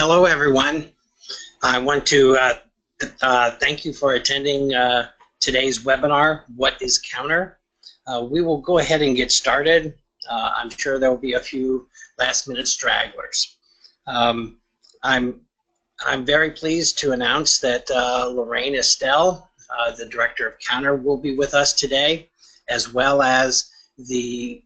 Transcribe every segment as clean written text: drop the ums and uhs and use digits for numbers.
Hello, everyone. I want to thank you for attending today's webinar, What is Counter? We will go ahead and get started. I'm sure there will be a few last-minute stragglers. I'm very pleased to announce that Lorraine Estelle, the Director of Counter, will be with us today, as well as the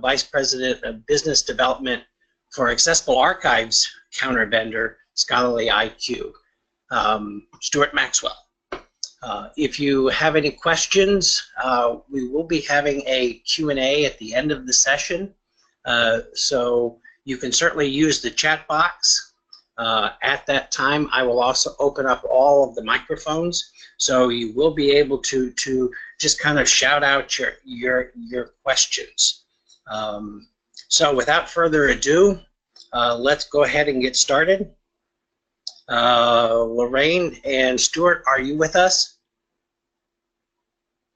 Vice President of Business Development for Accessible Archives Counter vendor, Scholarly IQ, Stuart Maxwell. If you have any questions, we will be having a Q&A at the end of the session, so you can certainly use the chat box. At that time, I will also open up all of the microphones, so you will be able to just kind of shout out your questions. So without further ado, let's go ahead and get started. Lorraine and Stuart, are you with us?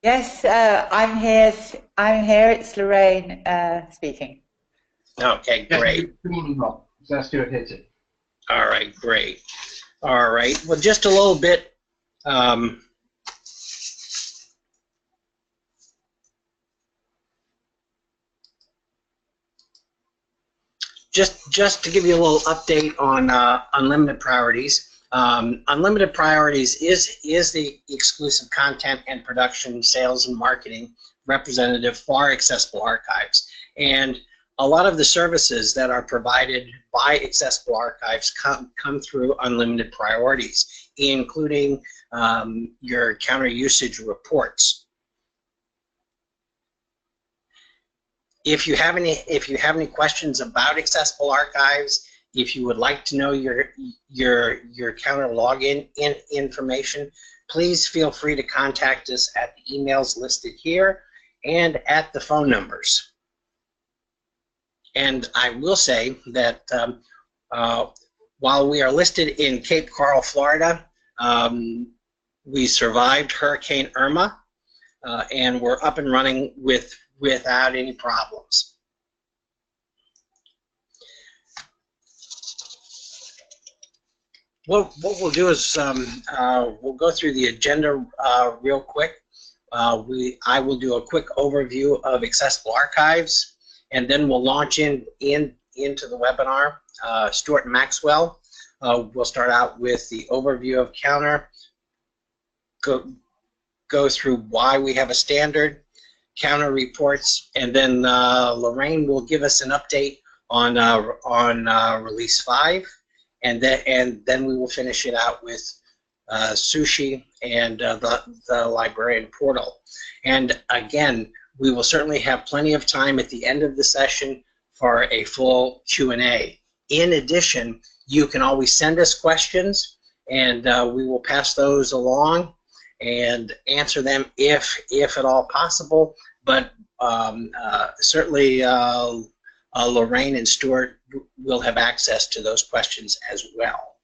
Yes, I'm here. It's Lorraine speaking. Okay, great. Good morning, Rob. So Stuart here too. All right, great. All right. Well, just a little bit. Just to give you a little update on Unlimited Priorities. Unlimited Priorities is the exclusive content and production, sales, and marketing representative for Accessible Archives. And a lot of the services that are provided by Accessible Archives come through Unlimited Priorities, including your counter usage reports. If you have any questions about Accessible Archives, if you would like to know your counter login information, please feel free to contact us at the emails listed here and at the phone numbers. And I will say that while we are listed in Cape Coral, Florida, we survived Hurricane Irma, and we're up and running without any problems. What we'll do is we'll go through the agenda real quick. I will do a quick overview of Accessible Archives, and then we'll launch into the webinar. Stuart Maxwell will start out with the overview of Counter, go through why we have a standard, Counter reports, and then Lorraine will give us an update on Release 5, and then we will finish it out with Sushi and the librarian portal. And again, we will certainly have plenty of time at the end of the session for a full Q&A. In addition, you can always send us questions, and we will pass those along and answer them if at all possible, but certainly Lorraine and Stuart will have access to those questions as well.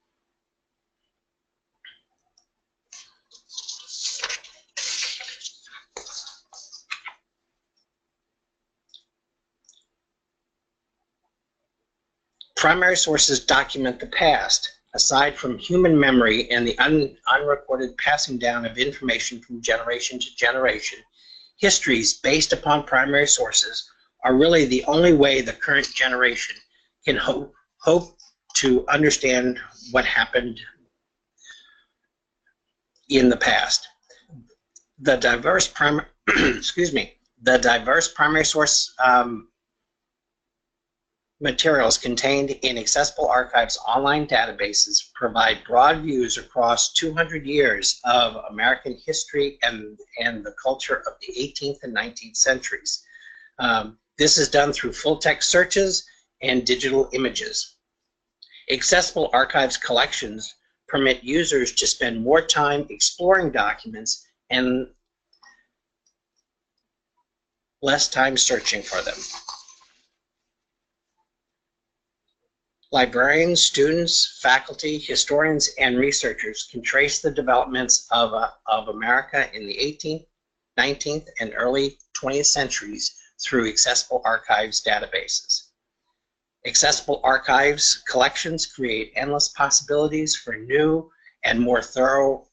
Primary sources document the past. Aside from human memory and the unrecorded passing down of information from generation to generation, histories based upon primary sources are really the only way the current generation can hope to understand what happened in the past. The diverse primary primary source materials contained in Accessible Archives online databases provide broad views across 200 years of American history and the culture of the 18th and 19th centuries. This is done through full-text searches and digital images. Accessible Archives collections permit users to spend more time exploring documents and less time searching for them. Librarians, students, faculty, historians, and researchers can trace the developments of America in the 18th, 19th, and early 20th centuries through Accessible Archives databases. Accessible archives collections create endless possibilities for new and more thorough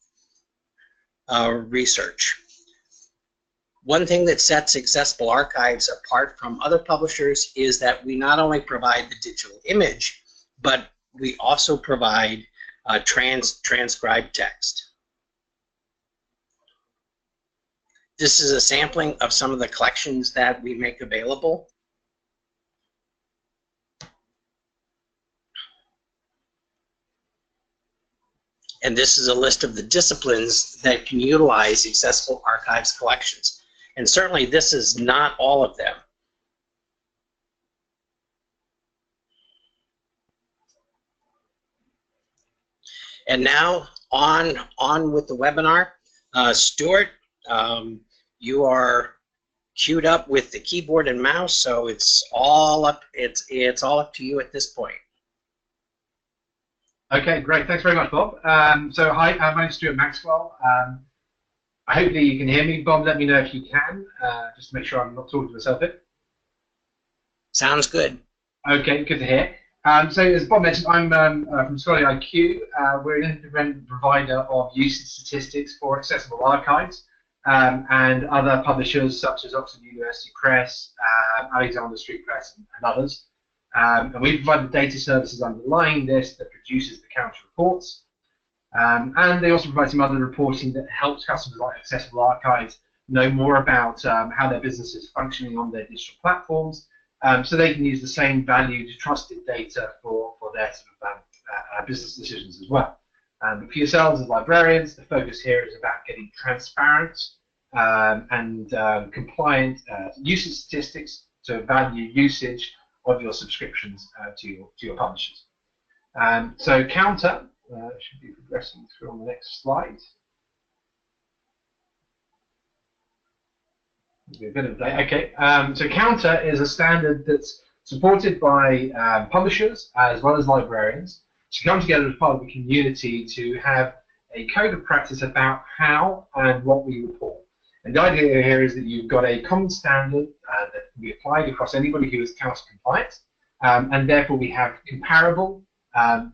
research. One thing that sets Accessible Archives apart from other publishers is that we not only provide the digital image, but we also provide transcribed text. This is a sampling of some of the collections that we make available. And this is a list of the disciplines that can utilize Accessible Archives collections. And certainly this is not all of them. And now on with the webinar. Stuart, you are queued up with the keyboard and mouse, so it's all up to you at this point. Okay, great. Thanks very much, Bob. So hi, my name's Stuart Maxwell. Hopefully you can hear me. Bob, let me know if you can, just to make sure I'm not talking to myself here. Sounds good. Okay, good to hear. So as Bob mentioned, I'm from Scholarly IQ. We're an independent provider of usage statistics for Accessible Archives and other publishers such as Oxford University Press, Alexander Street Press, and others. And we provide the data services underlying this that produces the counter reports. And they also provide some other reporting that helps customers like Accessible Archives know more about how their business is functioning on their digital platforms, so they can use the same value to trusted data for their sort of, business decisions as well. But for yourselves as librarians, the focus here is about getting transparent and compliant usage statistics to value usage of your subscriptions to your publishers. So Counter should be progressing through on the next slide. A bit of data. Okay, so Counter is a standard that's supported by publishers as well as librarians to come together as part of the community to have a code of practice about how and what we report. And the idea here is that you've got a common standard that can be applied across anybody who is counter compliant, and therefore we have comparable,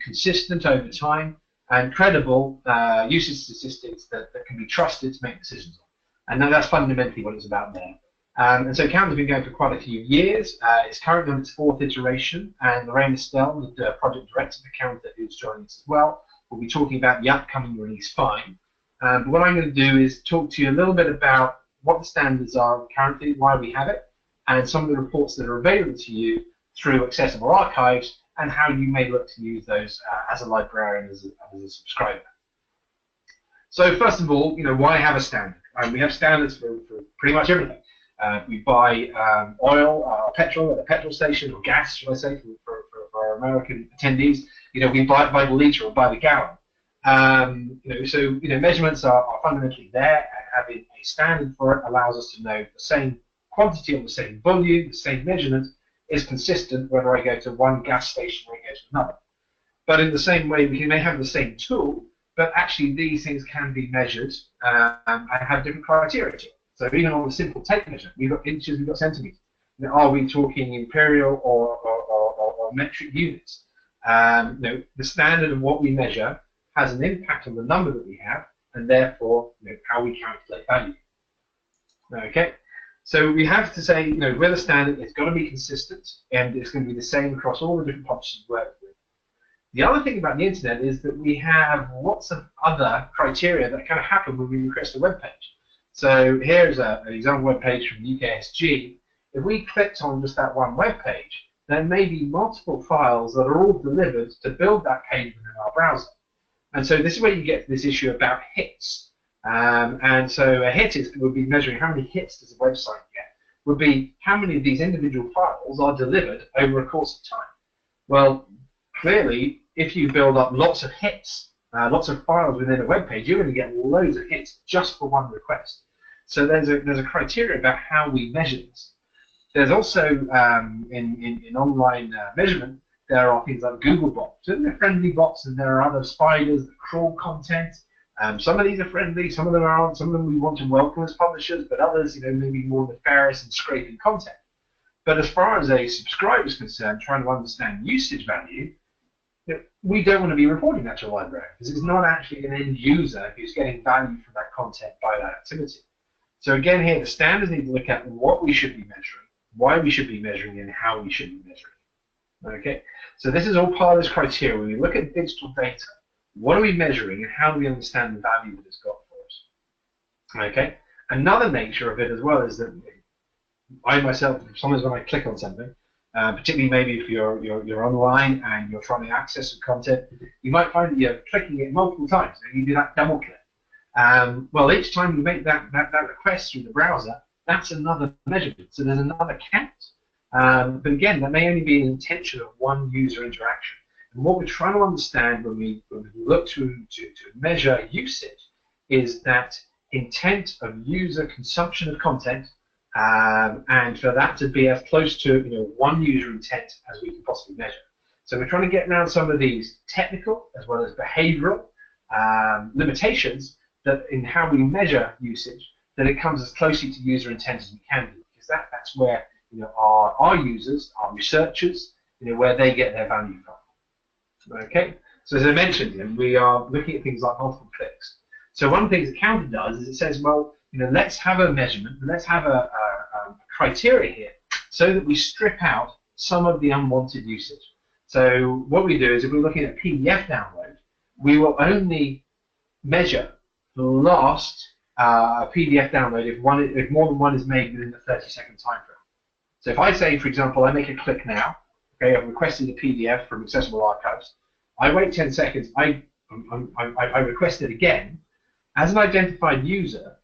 consistent over time, and credible usage statistics that can be trusted to make decisions on. And that's fundamentally what it's about there. And so Counter's been going for quite a few years. It's currently on its 4th iteration, and Lorraine Estelle, the project director for Counter, who's joining us as well, will be talking about the upcoming release 5. But what I'm going to do is talk to you a little bit about what the standards are currently, why we have it, and some of the reports that are available to you through Accessible Archives, and how you may look to use those as a librarian, as a subscriber. So first of all, why have a standard? We have standards for pretty much everything. We buy oil or petrol at a petrol station, or gas, should I say, for our American attendees. We buy it by the litre or by the gallon. So measurements are fundamentally there, and having a standard for it allows us to know the same quantity or the same volume, the same measurement is consistent whether I go to one gas station or I go to another. But in the same way, we may have the same tool, but actually these things can be measured and have different criteria to it. So even on the simple tape measure, we've got inches, we've got centimeters. Are we talking imperial or metric units? The standard of what we measure has an impact on the number that we have, and therefore how we calculate value. Okay, so we have to say, with a standard, it's got to be consistent, and it's going to be the same across all the different publishers we work with. The other thing about the internet is that we have lots of other criteria that kind of happen when we request a web page. So here's an example web page from UKSG. If we clicked on just that one web page, there may be multiple files that are all delivered to build that page within our browser. And so this is where you get this issue about hits. And so a hit would be measuring how many hits does a website get. Would be how many of these individual files are delivered over a course of time. Well, clearly, if you build up lots of hits, lots of files within a web page, you're going to get loads of hits just for one request. So there's a criteria about how we measure this. There's also in online measurement, there are things like Google bots. So they're friendly bots, and there are other spiders that crawl content. Some of these are friendly, some of them aren't. Some of them we want to welcome as publishers, but others, maybe more nefarious and scraping content. But as far as a subscriber is concerned, trying to understand usage value, we don't want to be reporting that to a librarian because it's not actually an end user who's getting value from that content by that activity. So again here, the standards need to look at what we should be measuring, why we should be measuring, and how we should be measuring. Okay, so this is all part of this criteria. When we look at digital data, what are we measuring and how do we understand the value that it's got for us? Okay, another nature of it as well is that I myself, sometimes when I click on something, particularly maybe if you're online and you're trying to access some content, you might find that you're clicking it multiple times and you do that double click. Well, each time you make that request through the browser, that's another measurement. So there's another count. But again, that may only be an intention of one user interaction. And what we're trying to understand when we look to measure usage is that intent of user consumption of content, and for that to be as close to one user intent as we can possibly measure. So we're trying to get around some of these technical as well as behavioral limitations that in how we measure usage, that it comes as closely to user intent as we can do, because that's where our users, our researchers, where they get their value from. Okay, so as I mentioned, we are looking at things like multiple clicks. So one of the things that Counter does is it says, well, let's have a measurement, let's have a criteria here, so that we strip out some of the unwanted usage. So what we do is, if we're looking at PDF download, we will only measure the last PDF download if more than one is made within the 30-second time frame. So if I say, for example, I make a click now, okay, I've requested a PDF from Accessible Archives, I wait 10 seconds, I request it again. As an identified user,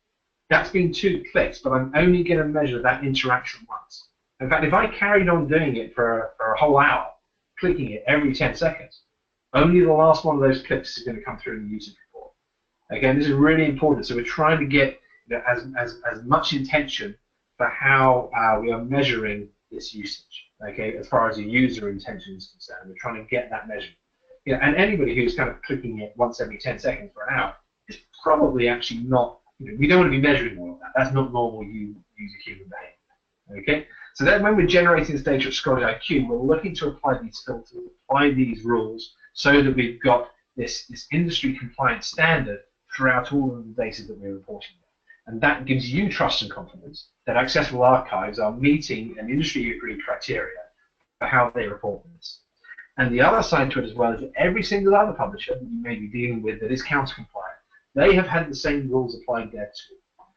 that's been 2 clicks, but I'm only going to measure that interaction once. In fact, if I carried on doing it for a whole hour, clicking it every 10 seconds, only the last one of those clicks is going to come through in the usage report. Again, this is really important. So we're trying to get as much intention for how we are measuring this usage. Okay, as far as the user intention is concerned, we're trying to get that measured. And anybody who's kind of clicking it once every 10 seconds for an hour is probably actually not. We don't want to be measuring all of that. That's not normal user human behavior. Okay, so then when we're generating this data at Scholarly IQ, we're looking to apply these filters, apply these rules, so that we've got this industry compliant standard throughout all of the data that we're reporting. And that gives you trust and confidence that Accessible Archives are meeting an industry-agreed criteria for how they report this. And the other side to it as well is that every single other publisher that you may be dealing with that is counter-compliant, they have had the same rules applied there too.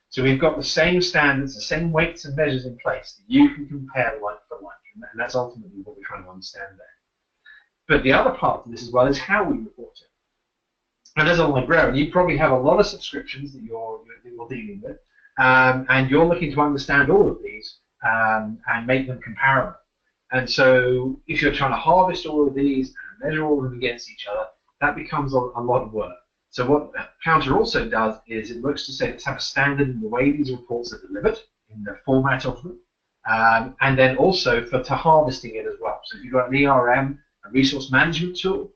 So we've got the same standards, the same weights and measures in place that you can compare like for like, and that's ultimately what we're trying to understand there. But the other part of this as well is how we report it. And as a librarian, you probably have a lot of subscriptions that you're dealing with, and you're looking to understand all of these and make them comparable. And so if you're trying to harvest all of these and measure all of them against each other, that becomes a lot of work. So what Counter also does is it looks to say, let's have a standard in the way these reports are delivered, in the format of them, and then also to harvesting it as well. So if you've got an ERM, a resource management tool,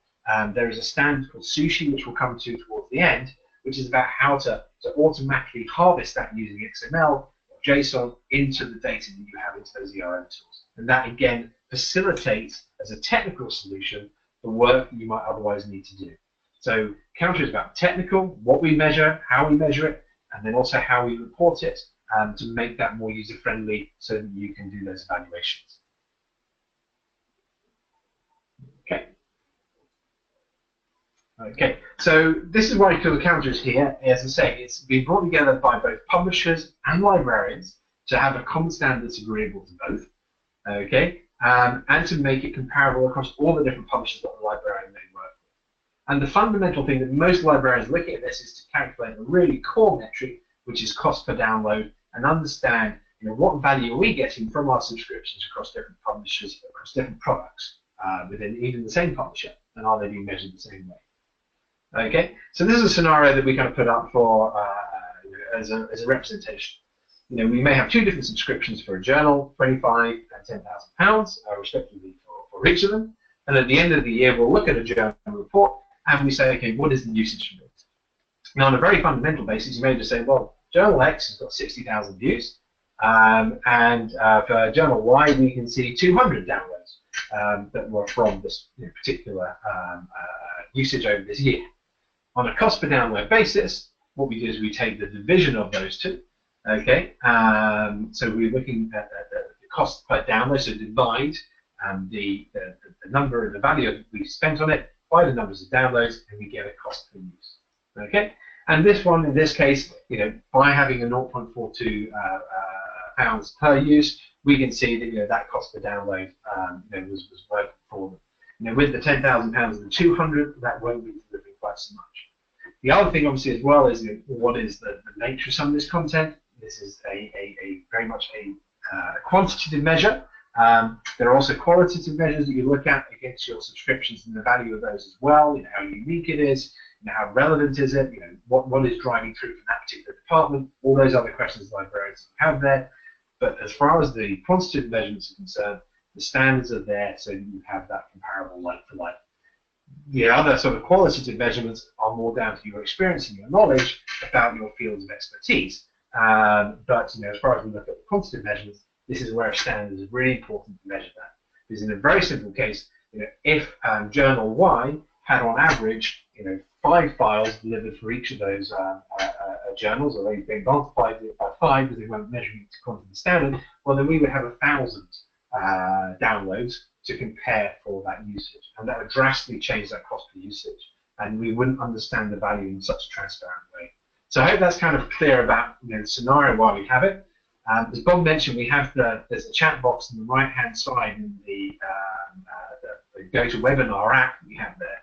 there is a standard called Sushi, which we'll come to towards the end, which is about how to automatically harvest that using XML or JSON into the data that you have into those ERM tools. And that, again, facilitates, as a technical solution, the work that you might otherwise need to do. So Counter is about technical, what we measure, how we measure it, and then also how we report it to make that more user-friendly so that you can do those evaluations. Okay, so this is why Counter is here. As I say, it's been brought together by both publishers and librarians to have a common standard that's agreeable to both, okay, and to make it comparable across all the different publishers that the librarian may work with. And the fundamental thing that most librarians looking at this is to calculate a really core metric, which is cost per download, and understand what value are we getting from our subscriptions across different publishers, across different products within even the same publisher, and are they being measured the same way? Okay, so this is a scenario that we kind of put up for as a representation. We may have 2 different subscriptions for a journal, 25 and £10,000, respectively for each of them. And at the end of the year, we'll look at a journal report and we say, okay, what is the usage from it? Now, on a very fundamental basis, you may just say, well, Journal X has got 60,000 views, For journal Y, we can see 200 downloads that were from this particular usage over this year. On a cost per download basis, what we do is we take the division of those two. Okay, so we're looking at the cost per download, so divide the number and the value we spent on it by the numbers of downloads, and we get a cost per use. Okay, and this one, in this case, by having a 0.42 pounds per use, we can see that that cost per download was working for them. With the £10,000 and the 200, that won't be delivering quite so much. The other thing, obviously, as well is what is the nature of some of this content. This is a very much a quantitative measure. There are also qualitative measures that you look at against your subscriptions and the value of those as well. How unique it is, how relevant is it, what is driving through from that particular department. All those other questions librarians have there. But as far as the quantitative measurements are concerned, the standards are there so you have that comparable like for like. The other sort of qualitative measurements are more down to your experience and your knowledge about your fields of expertise. But as far as we look at the quantitative measurements, this is where a standard is really important to measure that. Because in a very simple case, if journal Y had on average 5 files delivered for each of those journals, or they multiplied it by 5 because they weren't measuring it to quantitative standard, well then we would have 1,000 downloads to compare for that usage, and that would drastically change that cost per usage, and we wouldn't understand the value in such a transparent way. So I hope that's kind of clear about the scenario why we have it. As Bob mentioned, we have there's a chat box on the right-hand side in the GoToWebinar app we have there.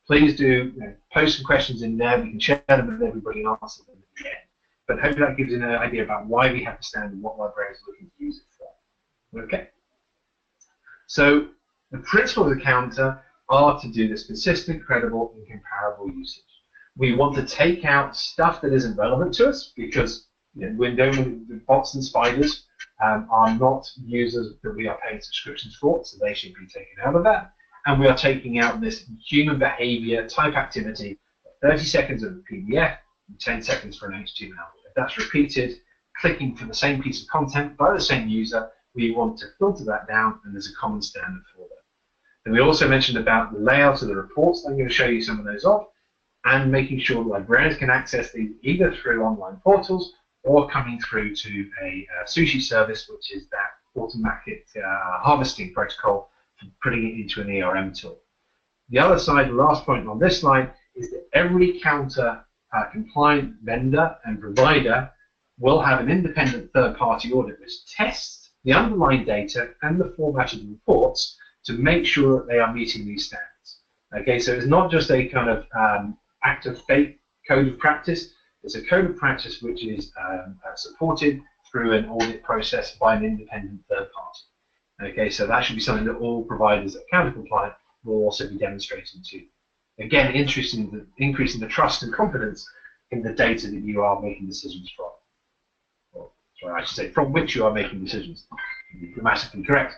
Please do post some questions in there. We can share them with everybody and answer them at the end. But hopefully that gives you an idea about why we have the standard and what librarians are looking to use it for. Okay. So the principles of the counter are to do this consistent, credible, and comparable usage. We want to take out stuff that isn't relevant to us because the bots and spiders are not users that we are paying subscriptions for, so they should be taken out of that. And we are taking out this human behavior type activity, 30 seconds of a PDF and 10 seconds for an HTML. If that's repeated, clicking for the same piece of content by the same user, we want to filter that down, and there's a common standard for that. And we also mentioned about the layout of the reports. I'm going to show you some of those off, and making sure librarians can access these either through online portals or coming through to a Sushi service, which is that automatic harvesting protocol for putting it into an ERM tool. The other side, the last point on this slide, is that every counter compliant vendor and provider will have an independent third-party audit which tests the underlying data and the format of the reports to make sure that they are meeting these standards. Okay, so it's not just a kind of act of faith code of practice. It's a code of practice which is supported through an audit process by an independent third party. Okay, so that should be something that all providers that are counter compliant will also be demonstrating to. Again, increasing the trust and confidence in the data that you are making decisions from. Or, sorry, I should say from which you are making decisions. To be grammatically correct.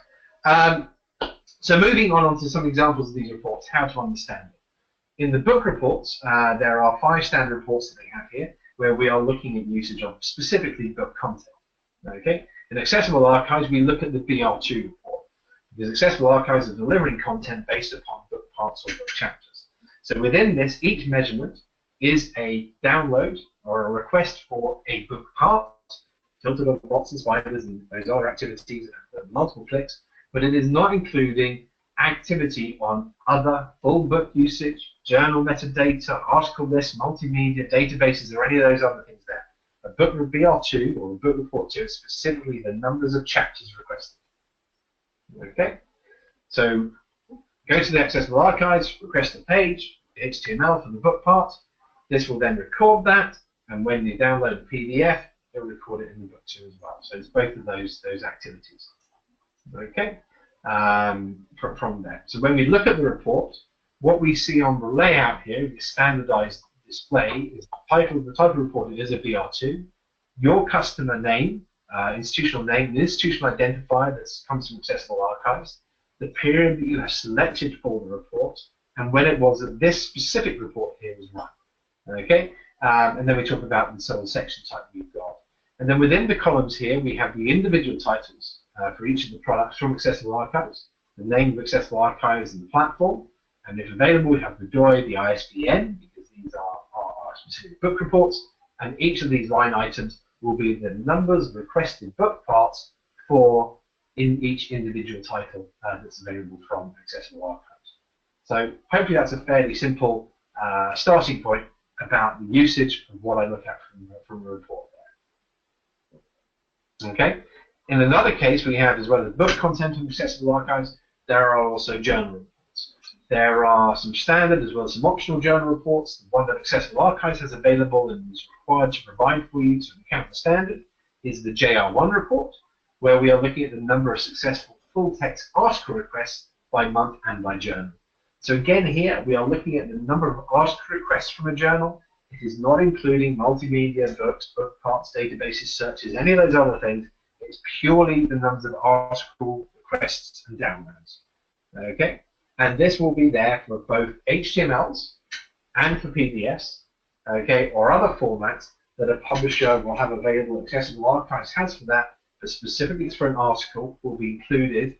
So moving on to some examples of these reports, how to understand it. In the book reports, there are 5 standard reports that they have here, where we are looking at usage of specifically book content. Okay. In Accessible Archives, we look at the BR2 report, because Accessible Archives are delivering content based upon book parts or book chapters. So within this, each measurement is a download or a request for a book part, filtered on bots and spiders and those other activities at multiple clicks, but it is not including activity on other full book usage, journal metadata, article lists, multimedia, databases, or any of those other things there. A book BR2 or a book report 2 is specifically the numbers of chapters requested. Okay, so go to the Accessible Archives, request a page, HTML for the book part. This will then record that, and when you download the PDF, it will record it in the book 2 as well. So it's both of those activities. Okay, from there. So when we look at the report, what we see on the layout here, the standardized display, is the type of report it is a BR2, your customer name, institutional name, the institutional identifier that comes from Accessible Archives, the period that you have selected for the report, and when it was that this specific report here was run. Okay, and then we talk about the sort of section type you've got. And then within the columns here, we have the individual titles for each of the products from Accessible Archives, the name of Accessible Archives and the platform, and if available, we have the DOI, the ISBN, because these are specific book reports, and each of these line items will be the numbers of requested book parts for in each individual title that's available from Accessible Archives. So hopefully that's a fairly simple starting point about the usage of what I look at from the report there. Okay. In another case, we have, as well as book content from Accessible Archives, there are also journal reports. There are some standard as well as some optional journal reports. The one that Accessible Archives has available and is required to provide for you to account for standard is the JR1 report, where we are looking at the number of successful full-text article requests by month and by journal. So again, here we are looking at the number of article requests from a journal. It is not including multimedia, books, book parts, databases, searches, any of those other things. It's purely the numbers of article requests and downloads. Okay, and this will be there for both HTMLs and for PDFs, okay, or other formats that a publisher will have available. Accessible Archives has for that, but specifically for an article will be included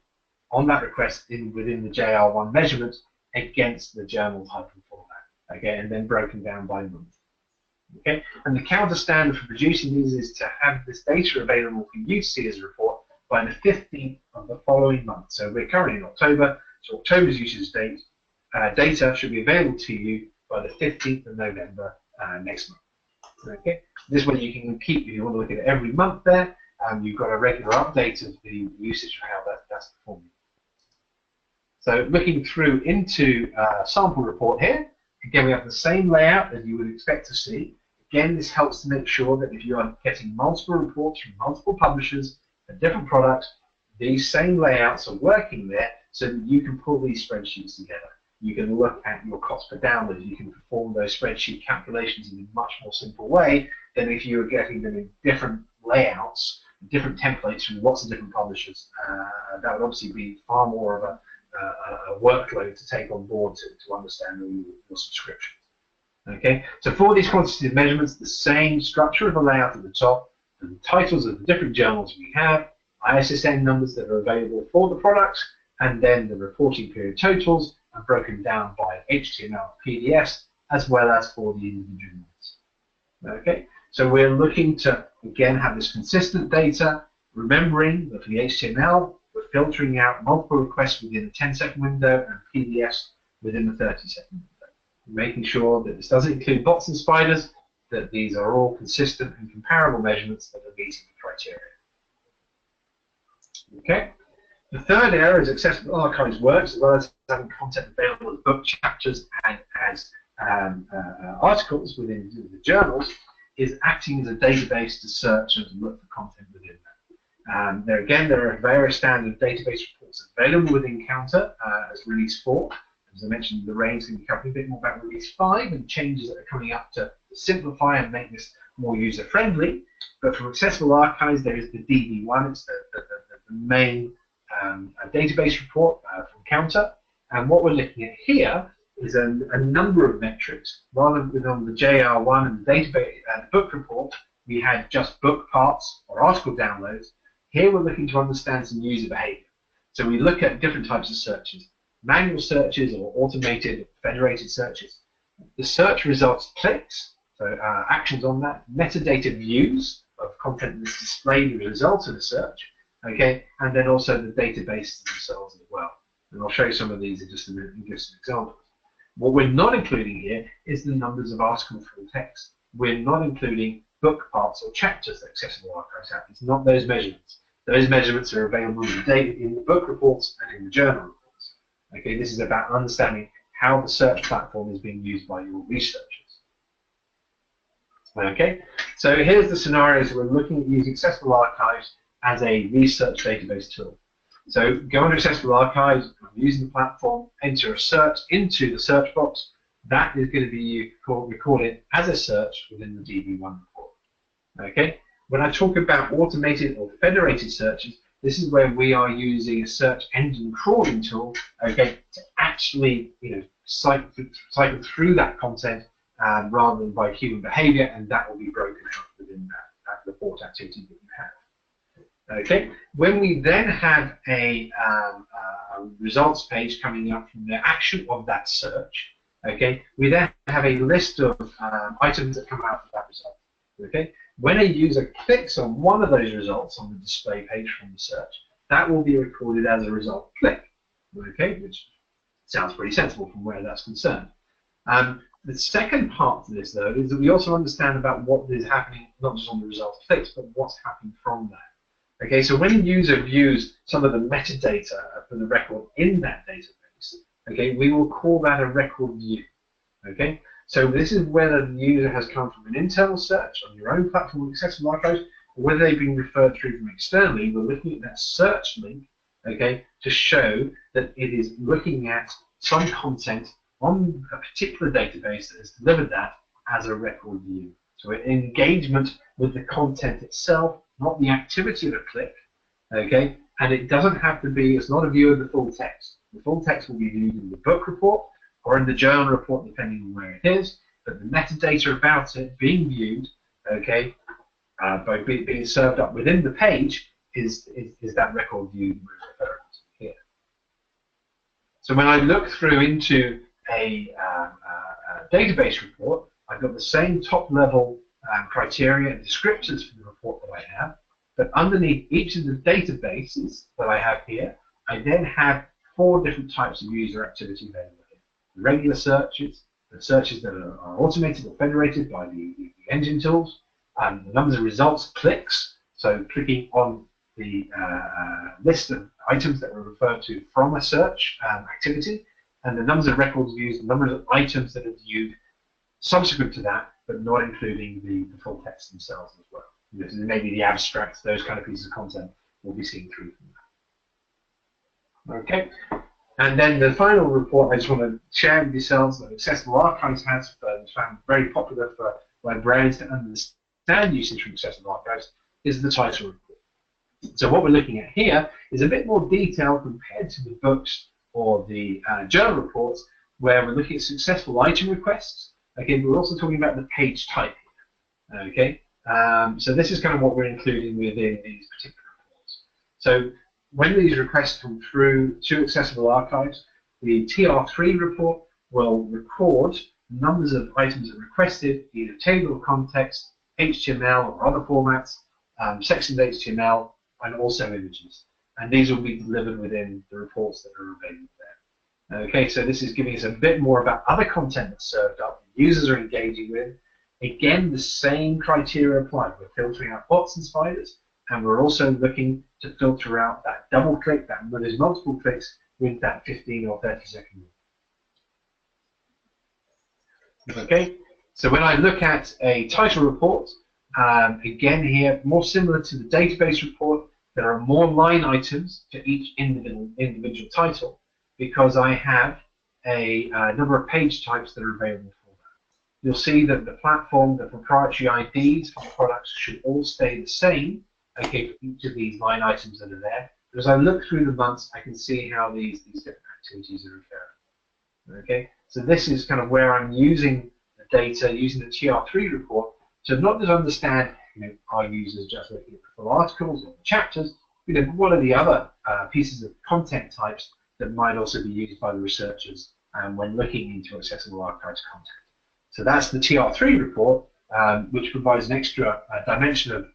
on that request within the JR1 measurement against the journal title format, okay, and then broken down by month. Okay, and the counter standard for producing these is to have this data available for you to see as a report by the 15th of the following month. So we're currently in October, so October's usage date data should be available to you by the 15th of November next month. Okay, this way you can keep, if you want to look at it every month there, you've got a regular update of the usage of how that's performing. So looking through into a sample report here, again we have the same layout that you would expect to see. Again, this helps to make sure that if you are getting multiple reports from multiple publishers for different products, these same layouts are working there so that you can pull these spreadsheets together. You can look at your cost per download. You can perform those spreadsheet calculations in a much more simple way than if you were getting them in different layouts, different templates from lots of different publishers. That would obviously be far more of a workload to take on board to understand your subscriptions. Okay, so for these quantitative measurements, the same structure of the layout at the top, and the titles of the different journals we have, ISSN numbers that are available for the products, and then the reporting period totals are broken down by HTML PDFs as well as for the individual months. Okay, so we're looking to again have this consistent data, remembering that for the HTML we're filtering out multiple requests within a 10-second window and PDFs within the 30-second window. Making sure that this doesn't include bots and spiders, that these are all consistent and comparable measurements that are meeting the criteria. Okay. The third area is Accessible Archives works, as well as having content available as book chapters and as articles within the journals, is acting as a database to search and to look for content within that. There are various standard database reports available within Counter as Release 4. As I mentioned, the range is going to be covering a bit more about Release 5 and changes that are coming up to simplify and make this more user-friendly. But from Accessible Archives, there is the DB1, it's the main database report from Counter. And what we're looking at here is a number of metrics. Rather than on the JR1 and the database book report, we had just book parts or article downloads. Here we're looking to understand some user behavior. So we look at different types of searches. Manual searches or automated federated searches, the search results clicks, so actions on that, metadata views of content that's displayed as a result of the search, okay, and then also the databases themselves as well. And I'll show you some of these in just a minute and give some examples. What we're not including here is the numbers of article full text. We're not including book parts or chapters that Accessible Archives have. It's not those measurements. Those measurements are available in the book reports and in the journal reports. Okay, this is about understanding how the search platform is being used by your researchers. Okay, so here's the scenarios we're looking at using Accessible Archives as a research database tool. So go into Accessible Archives, using the platform, enter a search into the search box. That is going to be recorded as a search within the DB1 report. Okay, when I talk about automated or federated searches, this is where we are using a search engine crawling tool, okay, to actually, cycle through that content rather than by human behavior, and that will be broken out within that report activity that you have. Okay, when we then have a results page coming up from the action of that search, okay, we then have a list of items that come out of that result. Okay, when a user clicks on one of those results on the display page from the search, that will be recorded as a result click. Okay, which sounds pretty sensible from where that's concerned. The second part to this, though, is that we also understand about what is happening, not just on the result clicks, but what's happening from that. Okay, so when a user views some of the metadata for the record in that database, okay, we will call that a record view. Okay, so this is whether the user has come from an internal search on your own platform, Accessible Archives, or whether they've been referred through from externally. We're looking at that search link, okay, to show that it is looking at some content on a particular database that has delivered that as a record view. So an engagement with the content itself, not the activity of a click, okay, and it doesn't have to be, it's not a view of the full text. The full text will be viewed in the book report or in the journal report, depending on where it is, but the metadata about it being viewed, okay, by being served up within the page is that record view that we're referring to here. So when I look through into a database report, I've got the same top-level criteria and descriptors for the report that I have, but underneath each of the databases that I have here, I then have 4 different types of user activity available here. The regular searches, the searches that are automated or federated by the engine tools, the numbers of results clicks, so clicking on the list of items that were referred to from a search activity, and the numbers of records views, the number of items that are viewed subsequent to that, but not including the full text themselves as well. So maybe the abstracts, those kind of pieces of content will be seen through from that. Okay, and then the final report I just want to share with yourselves that Accessible Archives has found very popular for librarians to understand usage from Accessible Archives is the title report. So what we're looking at here is a bit more detail compared to the books or the journal reports, where we're looking at successful item requests. Okay, we're also talking about the page type here. Okay, so this is kind of what we're including within these particular reports. So when these requests come through to Accessible Archives, the TR3 report will record numbers of items that are requested, either table of context, HTML or other formats, sections HTML, and also images. And these will be delivered within the reports that are available there. Okay, so this is giving us a bit more about other content that's served up, users are engaging with. Again, the same criteria apply. We're filtering out bots and spiders, and we're also looking to filter out that double click, when there's multiple clicks, with that 15 or 30-second rule. Okay, so when I look at a title report, again here, more similar to the database report, there are more line items for each individual title because I have a number of page types that are available for that. You'll see that the platform, the proprietary IDs for the products should all stay the same, okay, for each of these line items that are there. But as I look through the months, I can see how these different activities are occurring. Okay, so this is kind of where I'm using the data, using the TR3 report to not just understand, are users just looking at the full articles or the chapters, what are the other pieces of content types that might also be used by the researchers when looking into Accessible Archives content. So that's the TR3 report, which provides an extra dimension of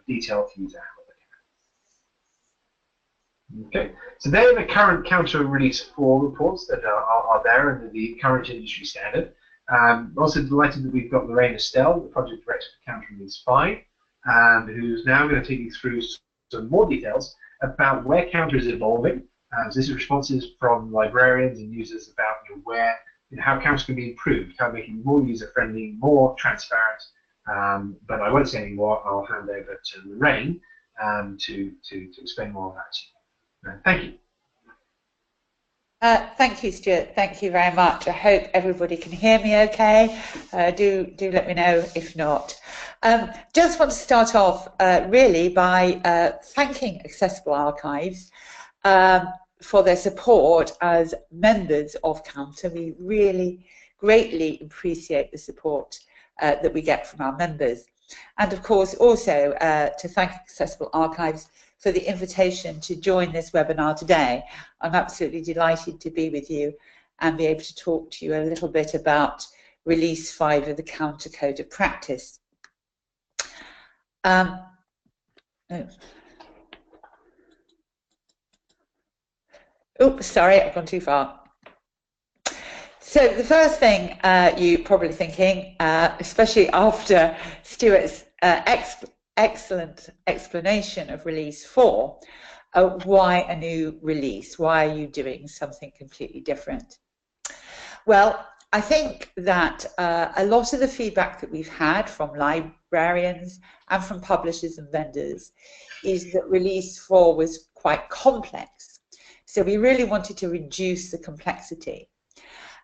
detail for you to have a look at. Okay, so they're the current Counter Release 4 reports that are there under the current industry standard. I'm also delighted that we've got Lorraine Estelle, the project director for Counter Release 5, who's now going to take you through some more details about where Counter is evolving. So this is responses from librarians and users about how Counter can be improved, how making it more user-friendly, more transparent. But I won't say any more. I'll hand over to Lorraine to explain more of that to you. Thank you. Thank you, Stuart. Thank you very much. I hope everybody can hear me okay. Do let me know if not. Just want to start off really by thanking Accessible Archives for their support as members of Counter. We really greatly appreciate the support that we get from our members. And of course, also to thank Accessible Archives for the invitation to join this webinar today. I'm absolutely delighted to be with you and be able to talk to you a little bit about Release 5 of the Counter Code of Practice. Oops, sorry, I've gone too far. So the first thing you're probably thinking, especially after Stuart's excellent explanation of Release 4, why a new release? Why are you doing something completely different? Well, I think that a lot of the feedback that we've had from librarians and from publishers and vendors is that Release 4 was quite complex. So we really wanted to reduce the complexity.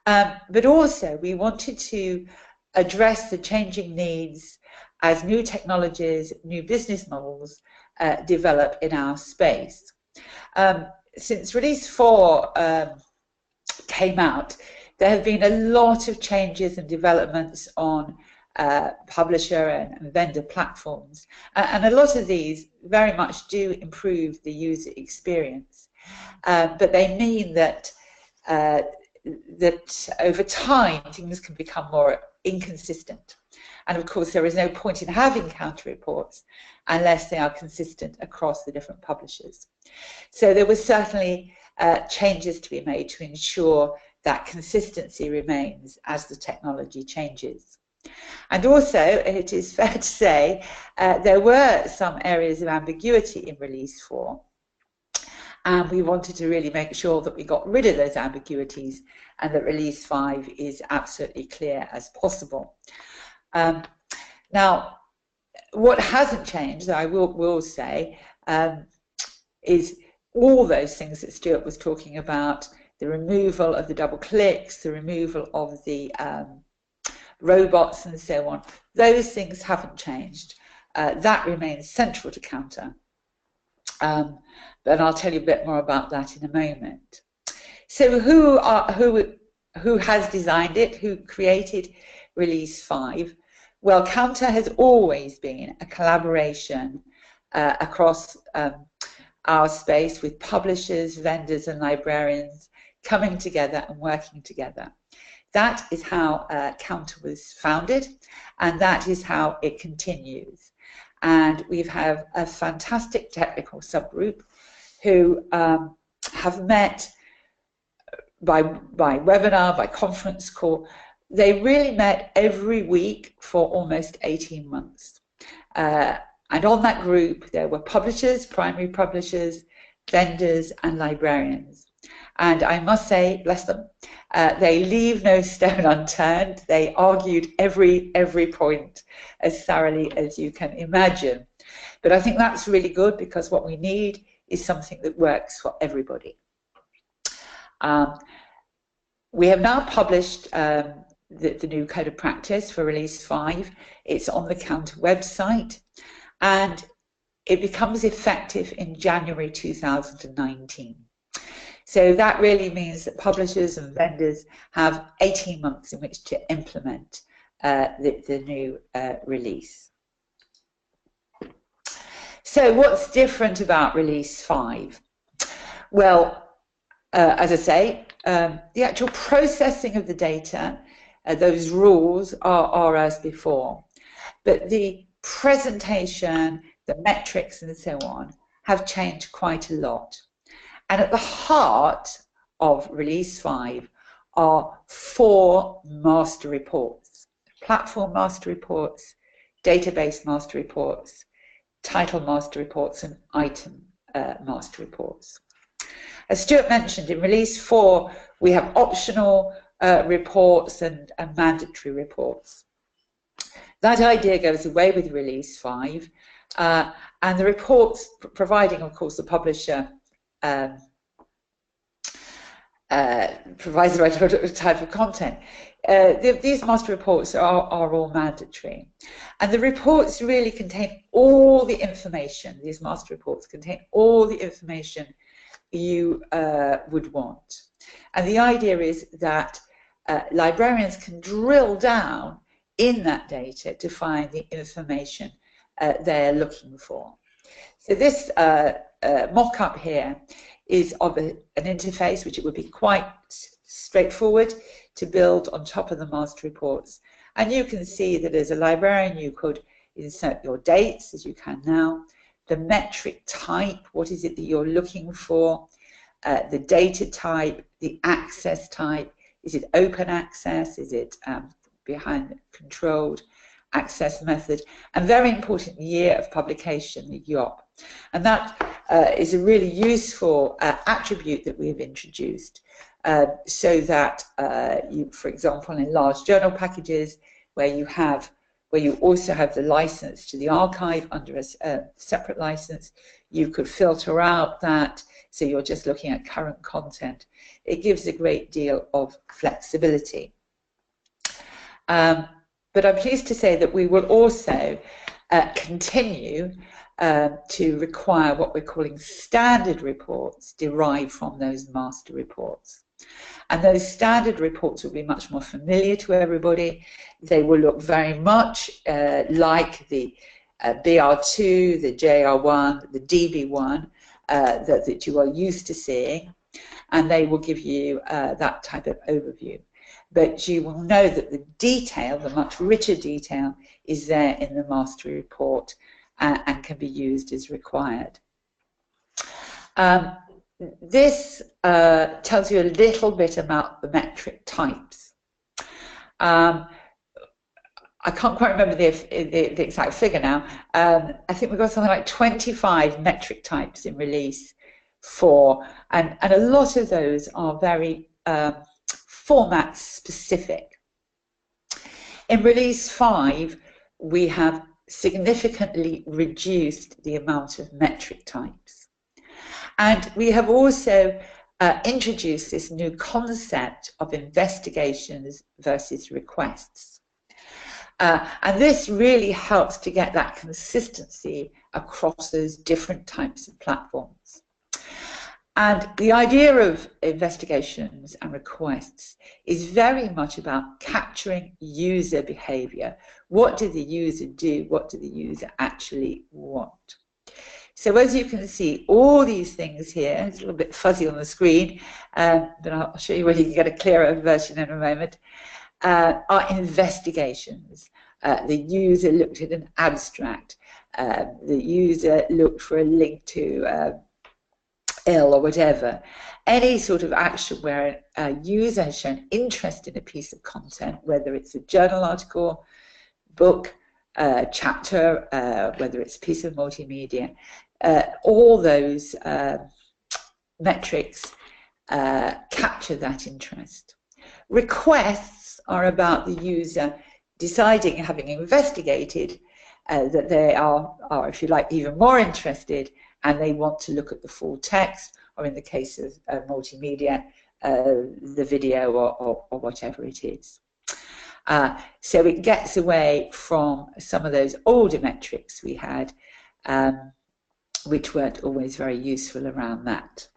But also we wanted to address the changing needs as new technologies, new business models develop in our space. Since Release 4 came out, there have been a lot of changes and developments on publisher and vendor platforms, and a lot of these very much do improve the user experience, but they mean that that over time things can become more inconsistent, and of course there is no point in having counter reports unless they are consistent across the different publishers. So there were certainly changes to be made to ensure that consistency remains as the technology changes. And also, it is fair to say, there were some areas of ambiguity in Release 4, and we wanted to really make sure that we got rid of those ambiguities and that Release 5 is absolutely clear as possible. Now, what hasn't changed, I will say, is all those things that Stuart was talking about: the removal of the double clicks, the removal of the robots and so on. Those things haven't changed. That remains central to Counter. But I'll tell you a bit more about that in a moment. So who has designed it? Who created Release 5? Well, Counter has always been a collaboration across our space with publishers, vendors and librarians coming together and working together. That is how Counter was founded, and that is how it continues. And we have a fantastic technical subgroup who have met by webinar, by conference call. They really met every week for almost 18 months. And on that group, there were publishers, primary publishers, vendors, and librarians. And I must say, bless them, they leave no stone unturned. They argued every point as thoroughly as you can imagine. But I think that's really good, because what we need is something that works for everybody. We have now published the new Code of Practice for Release 5. It's on the Counter website, and it becomes effective in January 2019. So that really means that publishers and vendors have 18 months in which to implement the new release. So what's different about Release 5? Well, as I say, the actual processing of the data, those rules are as before, but the presentation, the metrics and so on have changed quite a lot. And at the heart of Release 5 are 4 master reports: platform master reports, database master reports, title master reports, and item master reports. As Stuart mentioned, in Release 4 we have optional reports and mandatory reports. That idea goes away with Release 5, and the reports providing, of course, the publisher provides the right type of content. These master reports are all mandatory, and the reports really contain all the information. These master reports contain all the information you would want, and the idea is that librarians can drill down in that data to find the information they're looking for. So this mock-up here is of an interface which it would be quite straightforward to build on top of the master reports. And you can see that as a librarian you could insert your dates, as you can now, the metric type, what is it that you're looking for, the data type, the access type, is it open access, is it behind controlled access method, and very important, year of publication, the YOP. And that is a really useful attribute that we have introduced so that you, for example, in large journal packages where you also have the license to the archive under a separate license, you could filter out that, so you're just looking at current content. It gives a great deal of flexibility. But I'm pleased to say that we will also continue to require what we're calling standard reports derived from those master reports. And those standard reports will be much more familiar to everybody. They will look very much like the BR2, the JR1, the DB1 that you are used to seeing, and they will give you that type of overview. But you will know that the detail, the much richer detail, is there in the master report and can be used as required. This tells you a little bit about the metric types. I can't quite remember the exact figure now. I think we've got something like 25 metric types in release 4, and a lot of those are very format specific. In release 5, we have significantly reduced the amount of metric types. And we have also introduced this new concept of investigations versus requests. And this really helps to get that consistency across those different types of platforms. And the idea of investigations and requests is very much about capturing user behavior. What did the user do? What did the user actually want? So as you can see, all these things here, it's a little bit fuzzy on the screen, but I'll show you where you can get a clearer version in a moment, are investigations. The user looked at an abstract. The user looked for a link to ill or whatever. Any sort of action where a user has shown interest in a piece of content, whether it's a journal article, book, chapter, whether it's a piece of multimedia, all those metrics capture that interest. Requests are about the user deciding, having investigated, that they are, if you like, even more interested, and they want to look at the full text, or in the case of multimedia, the video or whatever it is. So it gets away from some of those older metrics we had, which weren't always very useful around that.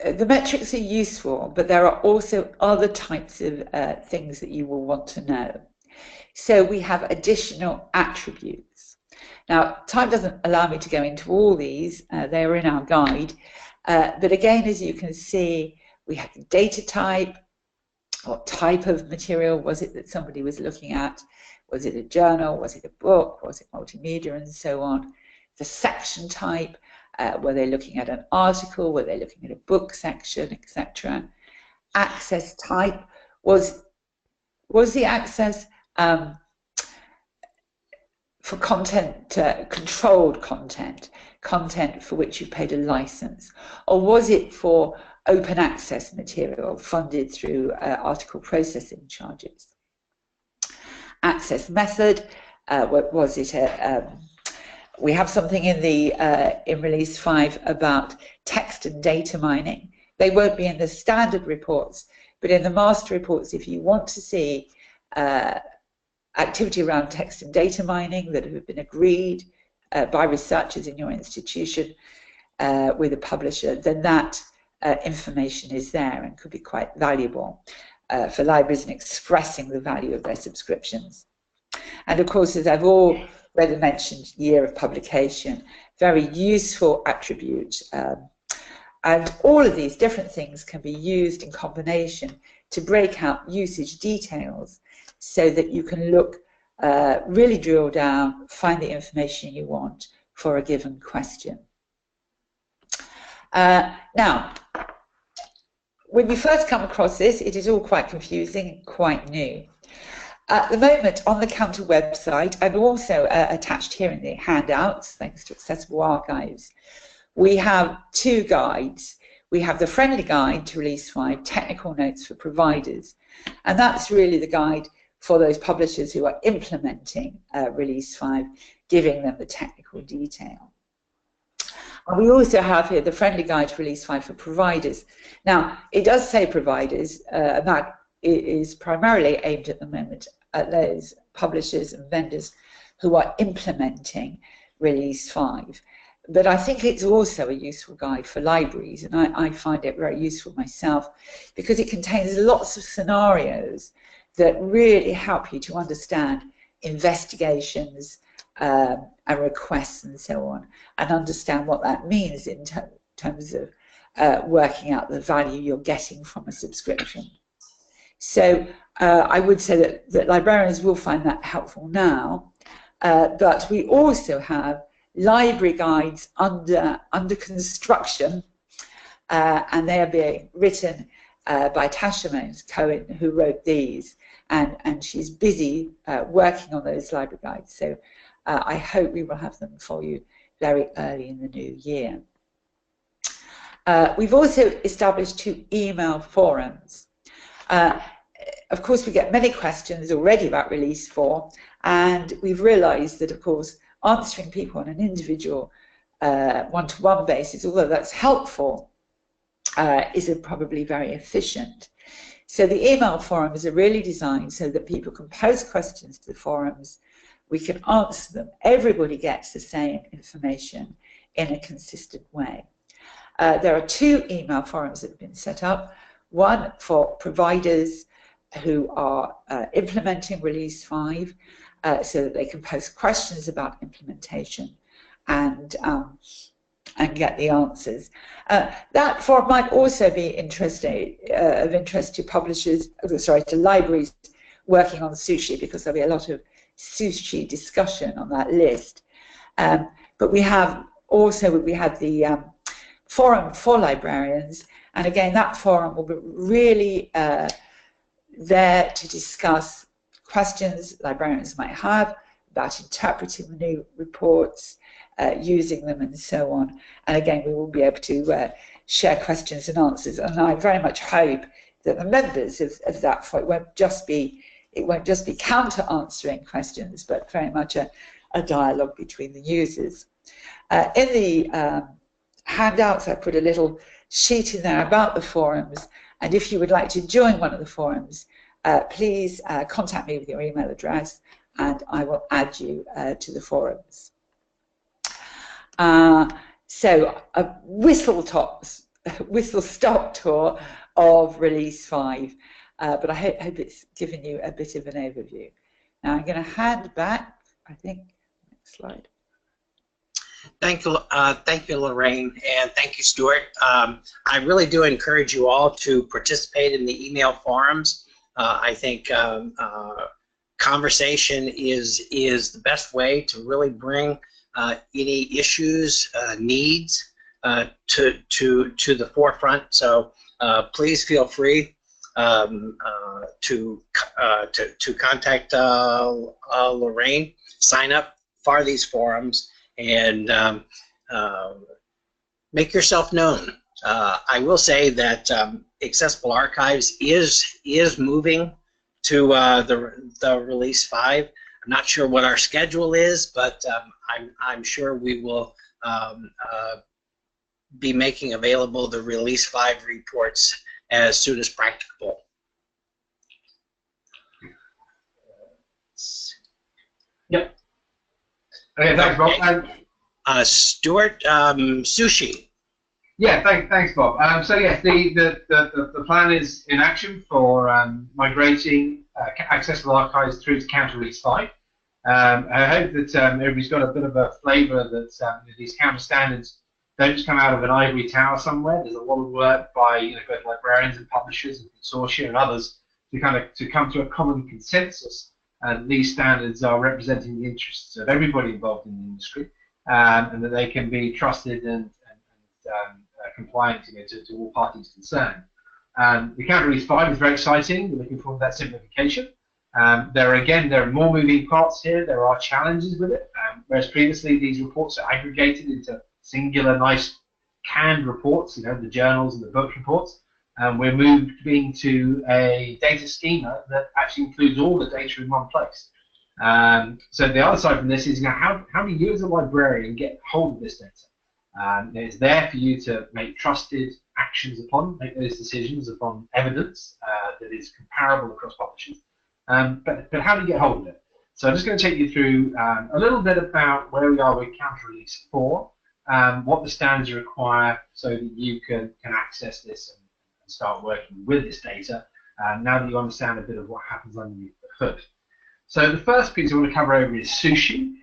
The metrics are useful, but there are also other types of things that you will want to know. So we have additional attributes. Now, time doesn't allow me to go into all these. They are in our guide. But again, as you can see, we have the data type. What type of material was it that somebody was looking at? Was it a journal? Was it a book? Was it multimedia? And so on. The section type. Were they looking at an article? Were they looking at a book section, etc.? Access type. Was the access for content, controlled content, content for which you paid a license? Or was it for open access material funded through article processing charges? Access method. Was it a... we have something in the in release 5 about text and data mining. They won't be in the standard reports, but in the master reports, if you want to see activity around text and data mining that have been agreed by researchers in your institution with a publisher, then that information is there and could be quite valuable for libraries in expressing the value of their subscriptions. And of course, as I've already mentioned, year of publication, very useful attribute. And all of these different things can be used in combination to break out usage details so that you can look, really drill down, find the information you want for a given question. Now, when you first come across this, it is all quite confusing and quite new. At the moment, on the Counter website, and also attached here in the handouts, thanks to Accessible Archives, we have two guides. We have the Friendly Guide to Release 5, Technical Notes for Providers, and that's really the guide for those publishers who are implementing Release 5, giving them the technical detail. And we also have here the Friendly Guide to Release 5 for Providers. Now, it does say providers, and that is primarily aimed at the moment at those publishers and vendors who are implementing Release 5. But I think it's also a useful guide for libraries, and I find it very useful myself because it contains lots of scenarios that really help you to understand investigations and requests and so on, and understand what that means in terms of working out the value you're getting from a subscription. So I would say that librarians will find that helpful now, but we also have library guides under construction, and they are being written by Tasha Mones-Cohen, who wrote these, and she's busy working on those library guides. So I hope we will have them for you very early in the new year. We've also established 2 email forums. Of course, we get many questions already about Release 4, and we've realised that, of course, answering people on an individual one-to-one basis, although that's helpful, isn't probably very efficient. So the email forums are really designed so that people can post questions to the forums, we can answer them, everybody gets the same information in a consistent way. There are 2 email forums that have been set up, one for providers who are implementing Release 5, so that they can post questions about implementation and get the answers. That forum might also be of interest to publishers, to libraries working on Sushi, because there'll be a lot of Sushi discussion on that list. But we have the forum for librarians, and again, that forum will be really there to discuss questions librarians might have about interpreting the new reports, using them and so on. And again, we will be able to share questions and answers, and I very much hope that the members of that forum, it won't just be counter answering questions, but very much a dialogue between the users. In the handouts, I put a little sheet in there about the forums, and if you would like to join one of the forums, please contact me with your email address and I will add you to the forums. So a whistle-stop tour of Release 5, but I hope it's given you a bit of an overview. Now I'm going to hand back, I think, next slide. Thank you, Lorraine, and thank you, Stuart. I really do encourage you all to participate in the email forums. I think conversation is the best way to really bring any issues, needs to the forefront. So please feel free to contact Lorraine, sign up for these forums, and make yourself known. I will say that Accessible Archives is moving to the Release 5. I'm not sure what our schedule is, but I'm sure we will be making available the Release 5 reports as soon as practicable. Yep. Okay, thanks, Bob. Stuart, Sushi. Yeah, thanks, Bob. So yes, the plan is in action for migrating accessible archives through to Counter Release 5. I hope that everybody's got a bit of a flavour that these counter standards don't just come out of an ivory tower somewhere. There's a lot of work by both librarians and publishers and consortia and others to come to a common consensus. And these standards are representing the interests of everybody involved in the industry, and that they can be trusted and compliant to all parties concerned. The Counter Release 5 is very exciting. We're looking forward to that simplification. There are more moving parts here. There are challenges with it. Whereas previously these reports are aggregated into singular, nice canned reports, the journals and the book reports. We're moving to a data schema that actually includes all the data in one place. So the other side from this is how do you as a librarian get hold of this data? It's there for you to make trusted actions upon, make those decisions upon evidence that is comparable across publishers. But how do you get hold of it? So I'm just going to take you through a little bit about where we are with Counter Release 4, what the standards require so that you can access this and start working with this data, now that you understand a bit of what happens underneath the hood. So the first piece I want to cover over is Sushi,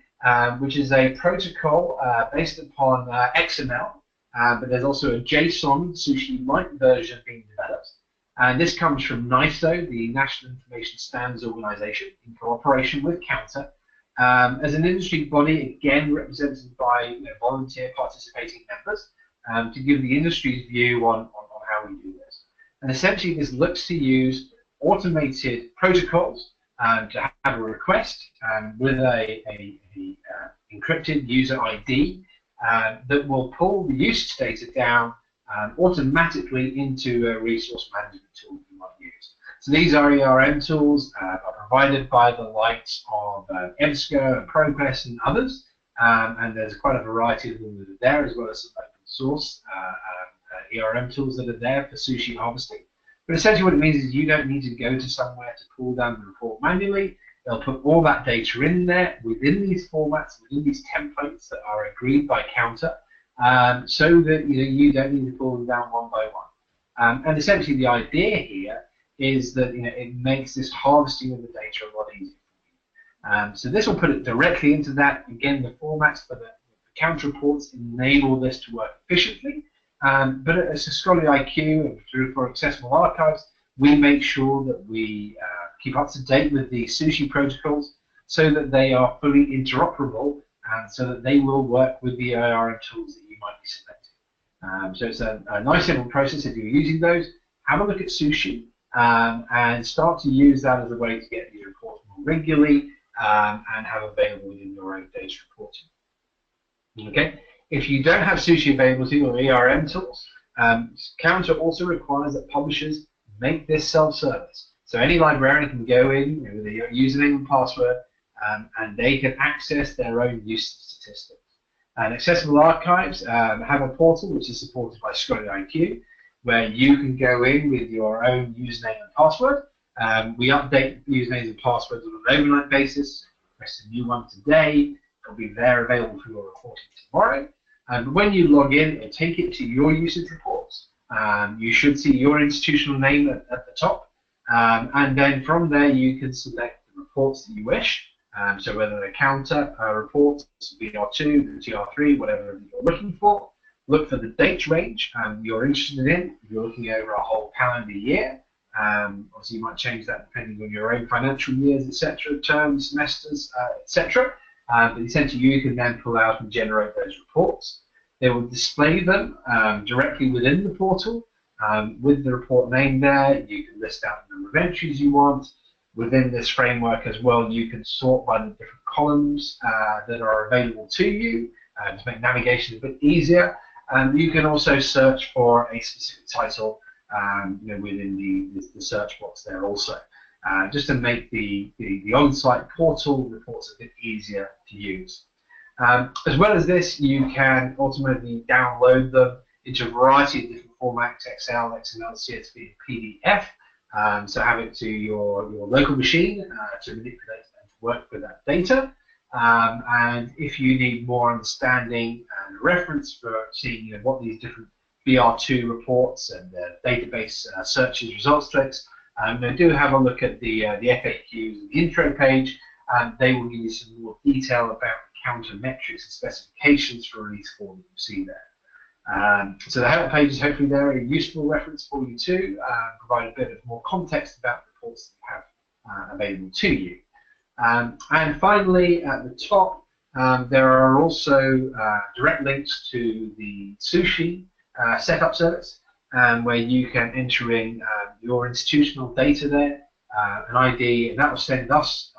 which is a protocol based upon XML, but there's also a JSON Sushi-like version being developed. And this comes from NISO, the National Information Standards Organization, in cooperation with Counter, as an industry body, again represented by volunteer participating members, to give the industry's view on how we do this. And essentially this looks to use automated protocols to have a request with a encrypted user ID that will pull the usage data down automatically into a resource management tool you might use. So these RERM tools are provided by the likes of EBSCO and ProQuest and others, and there's quite a variety of them that are there, as well as some open source ERM tools that are there for sushi harvesting. But essentially what it means is you don't need to go to somewhere to pull down the report manually. They'll put all that data in there within these formats, within these templates that are agreed by Counter, so that you don't need to pull them down one by one. And essentially the idea here is that it makes this harvesting of the data a lot easier. So this will put it directly into that. Again, the formats for the Counter reports enable this to work efficiently. But as a Scholarly IQ and for accessible archives, we make sure that we keep up to date with the Sushi protocols so that they are fully interoperable and so that they will work with the ARM tools that you might be selecting. So it's a nice simple process if you're using those. Have a look at Sushi and start to use that as a way to get these reports more regularly and have available within your own data reporting. Okay. If you don't have Sushi availability or ERM tools, Counter also requires that publishers make this self-service. So any librarian can go in with a username and password, and they can access their own use statistics. And Accessible Archives have a portal which is supported by Scholarly IQ, where you can go in with your own username and password. We update usernames and passwords on an overnight basis. Request a new one today. It'll be there available for your reporting tomorrow. But when you log in, it'll take it to your usage reports. You should see your institutional name at the top. And then from there, you can select the reports that you wish. So whether they're Counter reports, BR2, TR3, whatever you're looking for. Look for the date range you're interested in. If you're looking over a whole calendar year, obviously you might change that depending on your own financial years, etc., terms, semesters, etc. But essentially you can then pull out and generate those reports. They will display them directly within the portal with the report name there. You can list out the number of entries you want. Within this framework as well, you can sort by the different columns that are available to you to make navigation a bit easier. And you can also search for a specific title within the search box there also, just to make the on-site portal reports a bit easier to use. As well as this, you can ultimately download them into a variety of different formats: Excel, XML, CSV, PDF. So have it to your local machine to manipulate and work with that data. And if you need more understanding and reference for seeing what these different BR2 reports and database searches, results clicks. Do have a look at the FAQs, the intro page. They will give you some more detail about the counter metrics and specifications for release 4 that you see there. So the help page is hopefully there, a useful reference for you too, provide a bit of more context about the reports that you have available to you. And finally, at the top, there are also direct links to the Sushi setup service, where you can enter in your institutional data there, an ID, and that will send us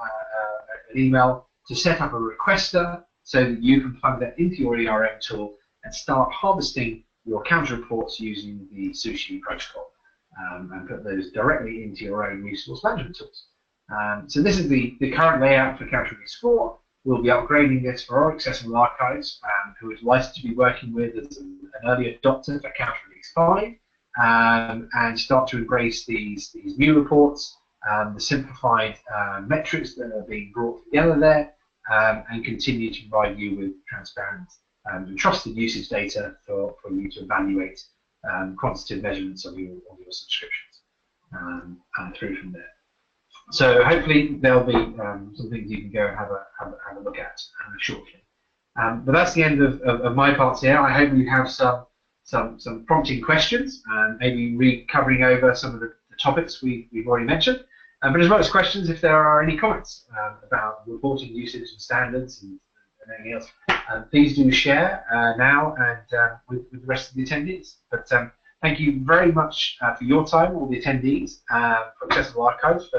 an email to set up a requester so that you can plug that into your ERM tool and start harvesting your counter reports using the Sushi protocol, and put those directly into your own resource management tools. So this is the current layout for Counter Release 4. We'll be upgrading this for our accessible archives, who is delighted to be working with as an early adopter for Counter Release 5, and start to embrace these new reports, the simplified metrics that are being brought together there, and continue to provide you with transparent and trusted usage data for you to evaluate quantitative measurements of your subscriptions, through from there. So hopefully there'll be some things you can go and have a look at shortly. But that's the end of my parts here. I hope you have some prompting questions, and maybe recovering over some of the topics we've already mentioned. But as well as questions, if there are any comments about reporting usage and standards and anything else, please do share now and with the rest of the attendees. But thank you very much for your time, all the attendees, for Accessible Archives.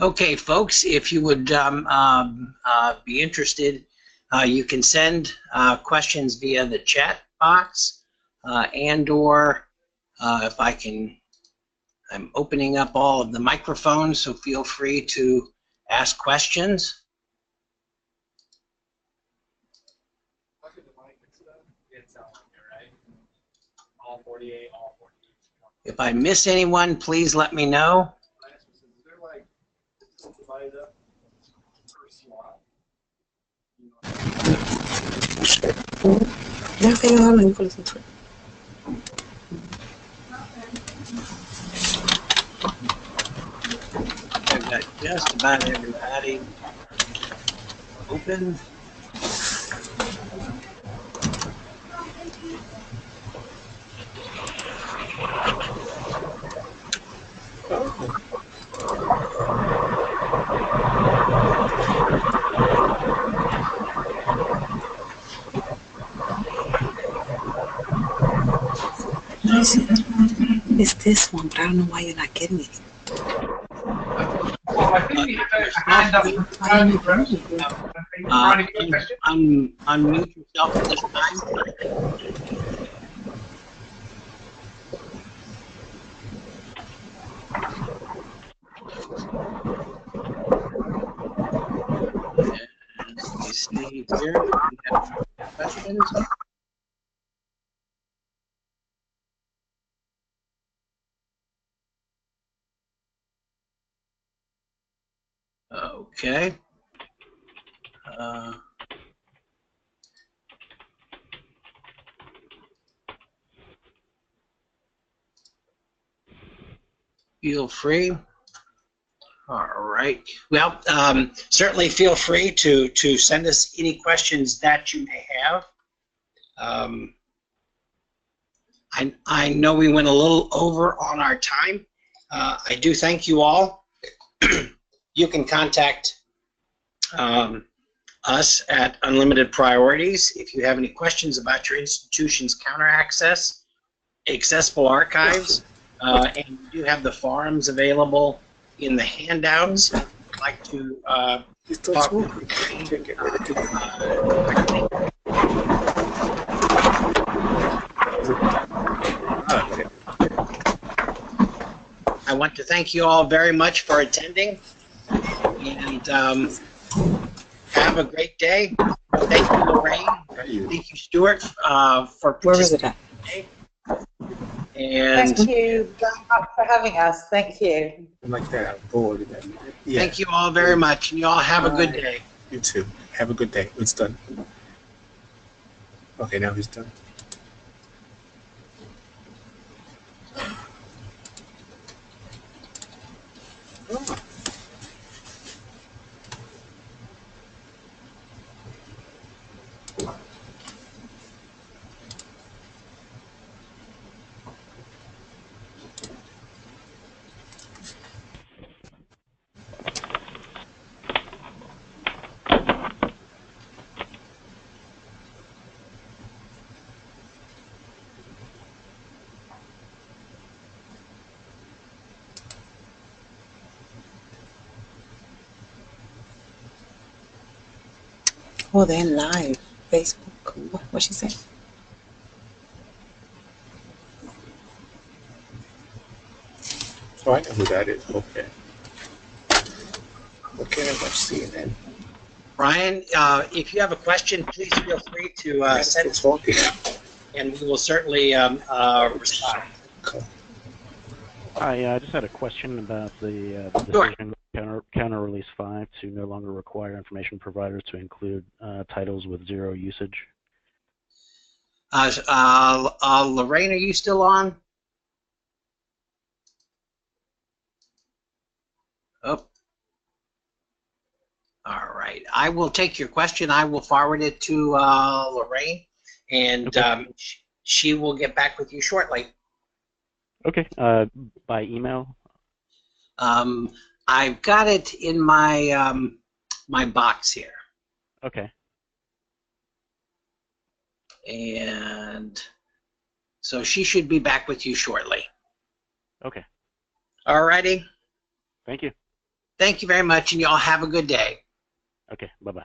Okay, folks, if you would be interested, you can send questions via the chat box, and/or if I can, I'm opening up all of the microphones, so feel free to ask questions. If I miss anyone, please let me know. I've got just about everybody open. It's this one, but I don't know why you're not getting it. Well, I think we have a hand up. Unmute yourself at this time. As you see here, we have questions. Okay. Feel free. All right. Well, certainly feel free to send us any questions that you may have. I know we went a little over on our time. I do thank you all. You can contact us at Unlimited Priorities if you have any questions about your institution's counter access, accessible archives, and we do have the forums available in the handouts. I'd like to talk I want to thank you all very much for attending, and have a great day. Thank you, Lorraine. Thank you, Stuart, for participating. Where is it at? And Thank you very much for having us. Thank you. Like that, I'm bored. Yeah. thank you all very much, and you all have a good day. You too. Have a good day. It's done. Okay, now he's done. Oh. Oh, they're live. Facebook. What she say? Oh, I know who that is. Okay. Okay, let's see it then. Brian, if you have a question, please feel free to send it talking. and we will certainly respond. Cool. I just had a question about the Sure. decision counter release 5 to no longer require information providers to include titles with zero usage. Lorraine, are you still on? Oh. All right. I will take your question. I will forward it to Lorraine, and Okay. She will get back with you shortly. Okay. By email? I've got it in my my box here, Okay. and so she should be back with you shortly. Okay. All righty. Thank you. Thank you very much, and you all have a good day. Okay. Bye-bye.